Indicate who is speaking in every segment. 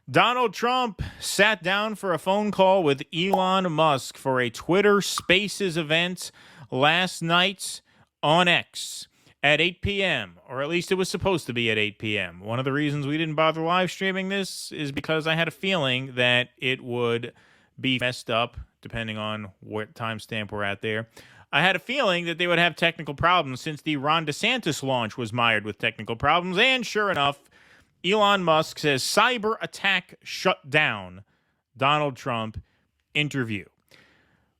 Speaker 1: Donald Trump sat down for a phone call with Elon Musk for a Twitter Spaces event last night on X at 8 p.m., or at least it was supposed to be at 8 p.m. One of the reasons we didn't bother live streaming this is because I had a feeling that it would be messed up, depending on what timestamp we're at there. I had a feeling that they would have technical problems since the Ron DeSantis launch was mired with technical problems, and sure enough, Elon Musk says cyber attack shut down Donald Trump interview.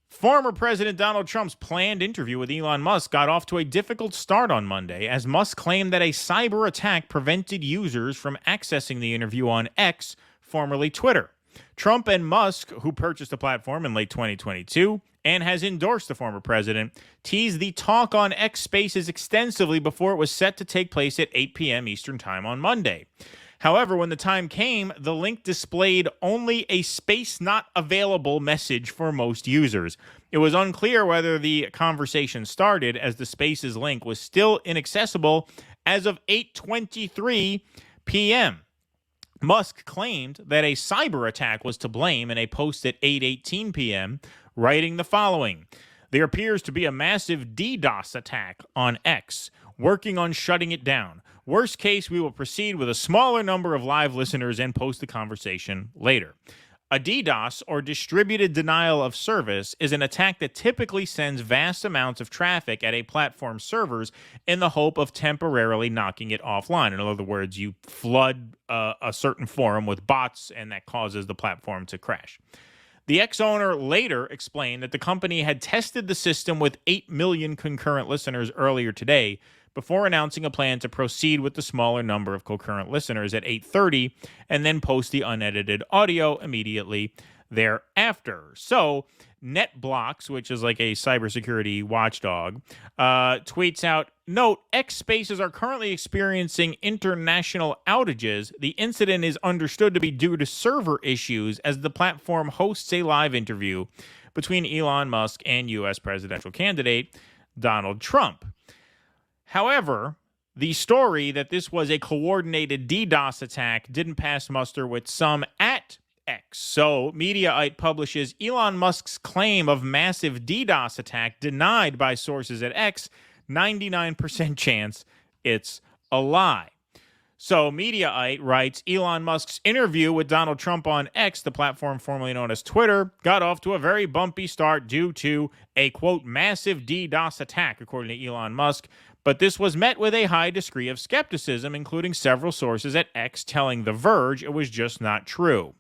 Speaker 1: Former President Donald Trump's planned interview with Elon Musk got off to a difficult start on Monday as Musk claimed that a cyber attack prevented users from accessing the interview on X, formerly Twitter. Trump and Musk, who purchased the platform in late 2022 and has endorsed the former president, teased the talk on X Spaces extensively before it was set to take place at 8 p.m. Eastern Time on Monday. However, when the time came, the link displayed only a space not available message for most users. It was unclear whether the conversation started, as the Spaces link was still inaccessible as of 8:23 p.m. Musk claimed that a cyber attack was to blame in a post at 8:18 p.m., writing the following: "There appears to be a massive DDoS attack on X, working on shutting it down. Worst case, we will proceed with a smaller number of live listeners and post the conversation later." A DDoS, or distributed denial of service, is an attack that typically sends vast amounts of traffic at a platform's servers in the hope of temporarily knocking it offline. In other words, you flood a certain forum with bots, and that causes the platform to crash. The ex-owner later explained that the company had tested the system with 8 million concurrent listeners earlier today before announcing a plan to proceed with the smaller number of concurrent listeners at 8:30 and then post the unedited audio immediately thereafter. So, NetBlocks, which is like a cybersecurity watchdog, tweets out, "Note, X Spaces are currently experiencing international outages. The incident is understood to be due to server issues as the platform hosts a live interview between Elon Musk and U.S. presidential candidate Donald Trump." However, the story that this was a coordinated DDoS attack didn't pass muster with some at X. So, Mediaite publishes Elon Musk's claim of massive DDoS attack denied by sources at X, 99% chance it's a lie. So, Mediaite writes, Elon Musk's interview with Donald Trump on X, the platform formerly known as Twitter, got off to a very bumpy start due to a, quote, massive DDoS attack, according to Elon Musk. But this was met with a high degree of skepticism, including several sources at X telling The Verge it was just not true.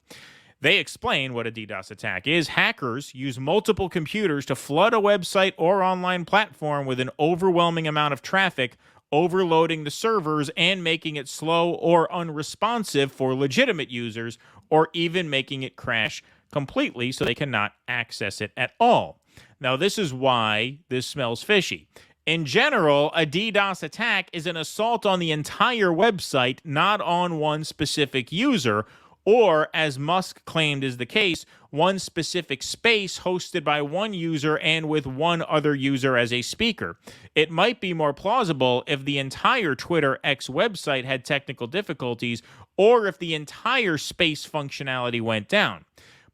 Speaker 1: They explain what a DDoS attack is. Hackers use multiple computers to flood a website or online platform with an overwhelming amount of traffic, overloading the servers and making it slow or unresponsive for legitimate users, or even making it crash completely so they cannot access it at all. Now, this is why this smells fishy. In general, a DDoS attack is an assault on the entire website, not on one specific user, or, as Musk claimed is the case, one specific space hosted by one user and with one other user as a speaker. It might be more plausible if the entire Twitter X website had technical difficulties, or if the entire space functionality went down.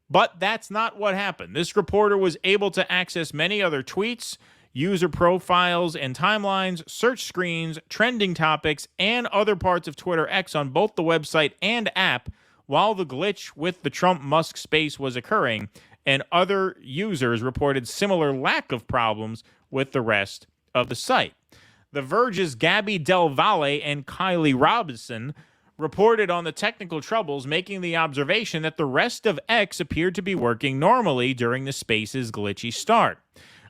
Speaker 1: But that's not what happened. This reporter was able to access many other tweets, user profiles and timelines, search screens, trending topics, and other parts of Twitter X on both the website and app while the glitch with the Trump-Musk space was occurring, and other users reported similar lack of problems with the rest of the site. The Verge's Gabby Del Valle and Kylie Robinson reported on the technical troubles, making the observation that the rest of X appeared to be working normally during the space's glitchy start.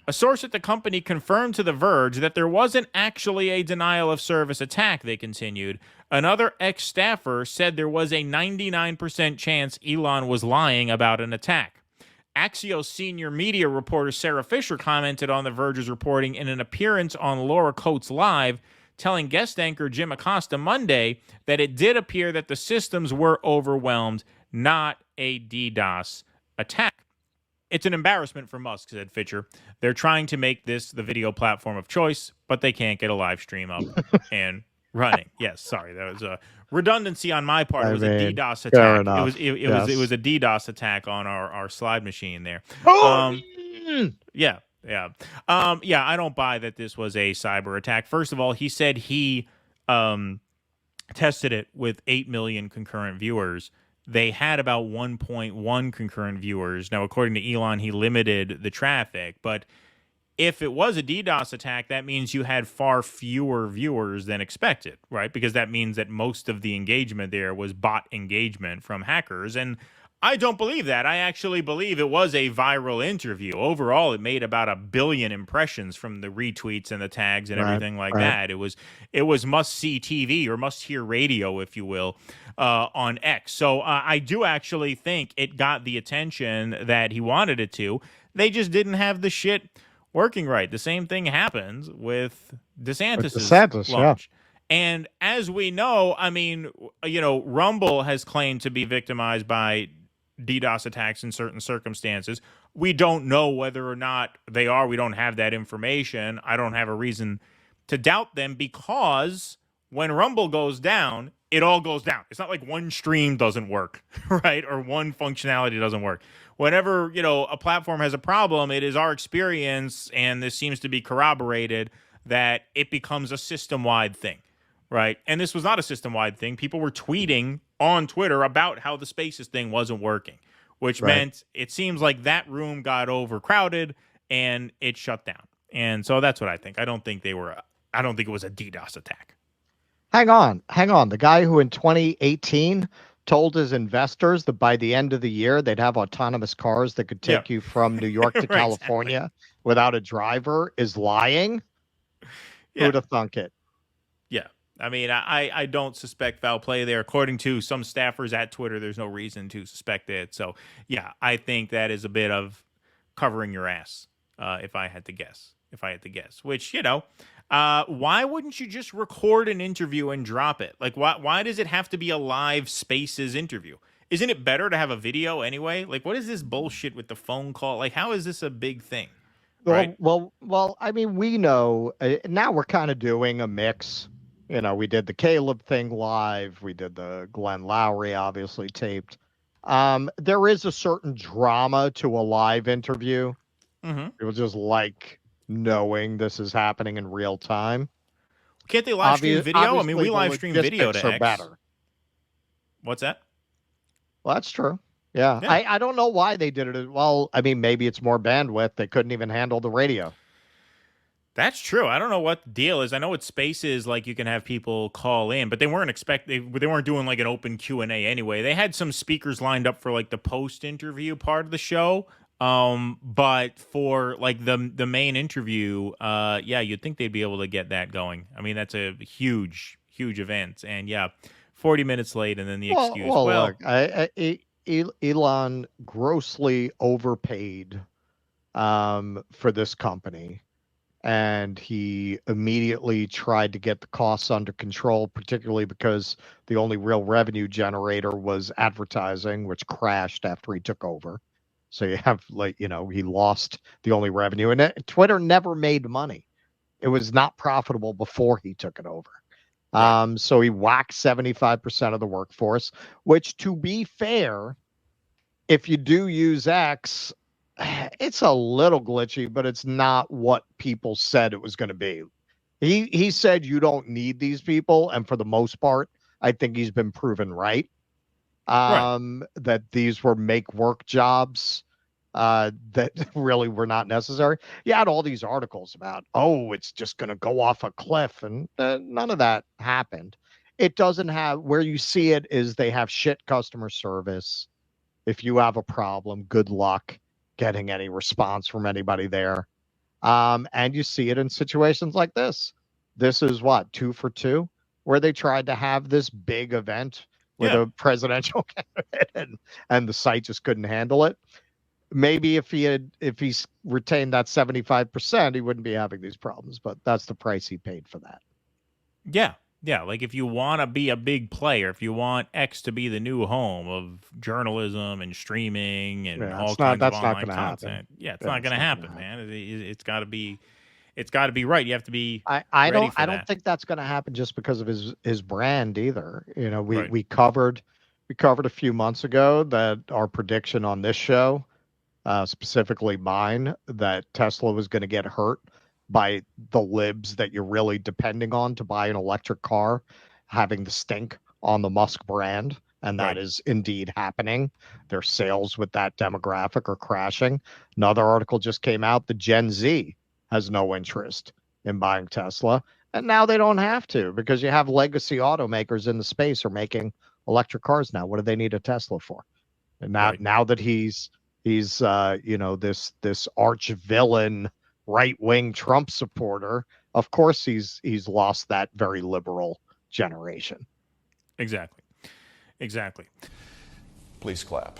Speaker 1: A source at the company confirmed to The Verge that there wasn't actually a denial of service attack, they continued. Another ex-staffer said there was a 99% chance Elon was lying about an attack. Axios senior media reporter Sarah Fisher commented on The Verge's reporting in an appearance on Laura Coates Live, telling guest anchor Jim Acosta Monday that it did appear that the systems were overwhelmed, not a DDoS attack. It's an embarrassment for Musk, said Fisher. They're trying to make this the video platform of choice, but they can't get a live stream up and running. Yes, sorry, that was redundancy on my part. It was a DDoS
Speaker 2: fair
Speaker 1: attack.
Speaker 2: enough.
Speaker 1: It was a DDoS attack on our slide machine there. Yeah. I don't buy that this was a cyber attack. First of all, he said he tested it with 8 million concurrent viewers. They had about 1.1 concurrent viewers. Now, according to Elon, he limited the traffic, but if it was a DDoS attack, that means you had far fewer viewers than expected, right? Because that means that most of the engagement there was bot engagement from hackers. And I don't believe that. I actually believe it was a viral interview. Overall, it made about 1 billion impressions from the retweets and the tags and everything like that. It was must-see TV or must-hear radio, if you will, on X. So I do actually think it got the attention that he wanted it to. They just didn't have the shit working right. The same thing happens with DeSantis' launch. Yeah. And as we know, I mean, Rumble has claimed to be victimized by DDoS attacks in certain circumstances. We don't know whether or not they are. We don't have that information. I don't have a reason to doubt them because when Rumble goes down, it all goes down. It's not like one stream doesn't work, right? Or one functionality doesn't work. Whenever, a platform has a problem, it is our experience, and this seems to be corroborated, that it becomes a system-wide thing, right? And this was not a system-wide thing. People were tweeting on Twitter about how the Spaces thing wasn't working, which meant it seems like that room got overcrowded and it shut down. And so that's what I think. I don't think it was a DDoS attack.
Speaker 2: Hang on. The guy who in 2018 told his investors that by the end of the year they'd have autonomous cars that could take you from New York to California without a driver is lying. Who'd have thunk it?
Speaker 1: Yeah. I mean, I don't suspect foul play there. According to some staffers at Twitter, there's no reason to suspect it. So, yeah, I think that is a bit of covering your ass, if I had to guess. Which, why wouldn't you just record an interview and drop it? Like, why does it have to be a live Spaces interview? Isn't it better to have a video anyway? Like, what is this bullshit with the phone call? Like, how is this a big thing? Right?
Speaker 2: Well, I mean, we know now we're kind of doing a mix. We did the Caleb thing live. We did the Glenn Lowry, obviously taped. There is a certain drama to a live interview.
Speaker 1: Mm-hmm.
Speaker 2: It was just like knowing this is happening in real time.
Speaker 1: Can't they live stream video? I mean, we live stream video to X.
Speaker 2: Better.
Speaker 1: What's that?
Speaker 2: Well, that's true. Yeah. I don't know why they did it. Well, I mean, maybe it's more bandwidth. They couldn't even handle the radio.
Speaker 1: That's true. I don't know what the deal is. I know it's Spaces, like you can have people call in, but they weren't they weren't doing like an open Q&A anyway. They had some speakers lined up for like the post-interview part of the show. But for like the main interview, you'd think they'd be able to get that going. I mean, that's a huge event, and 40 minutes late, and then the excuse.
Speaker 2: Look, Elon grossly overpaid for this company, and he immediately tried to get the costs under control, particularly because the only real revenue generator was advertising, which crashed after he took over. So you have he lost the only revenue, and Twitter never made money. It was not profitable before he took it over. Right. So he whacked 75% of the workforce, which, to be fair, if you do use X, it's a little glitchy, but it's not what people said it was going to be. He said you don't need these people, and for the most part, I think he's been proven right. That these were make work jobs that really were not necessary. You had all these articles about, it's just going to go off a cliff, and none of that happened. It doesn't have, where you see it is they have shit customer service. If you have a problem, good luck getting any response from anybody there. And you see it in situations like this. This is 2 for 2, where they tried to have this big event with a presidential candidate, and the site just couldn't handle it. Maybe if he's retained that 75%, he wouldn't be having these problems, but that's the price he paid for that.
Speaker 1: Yeah. Like if you want to be a big player, if you want X to be the new home of journalism and streaming and all kinds of online content, it's not going to happen, man. It's got to be it's got to be right. You have to be
Speaker 2: I
Speaker 1: ready
Speaker 2: don't
Speaker 1: for
Speaker 2: I don't
Speaker 1: that.
Speaker 2: think that's going to happen just because of his brand either. You know,
Speaker 1: Right.
Speaker 2: we covered a few months ago that our prediction on this show, specifically mine, that Tesla was going to get hurt by the libs that you're really depending on to buy an electric car, having the stink on the Musk brand. And that
Speaker 1: Right.
Speaker 2: is indeed happening. Their sales with that demographic are crashing. Another article just came out. The Gen Z has no interest in buying Tesla. And now they don't have to because you have legacy automakers in the space are making electric cars now. What do they need a Tesla for? And
Speaker 1: Right.
Speaker 2: now that he's this arch villain right wing Trump supporter, of course he's lost that very liberal generation.
Speaker 1: Exactly. Exactly.
Speaker 3: Please clap.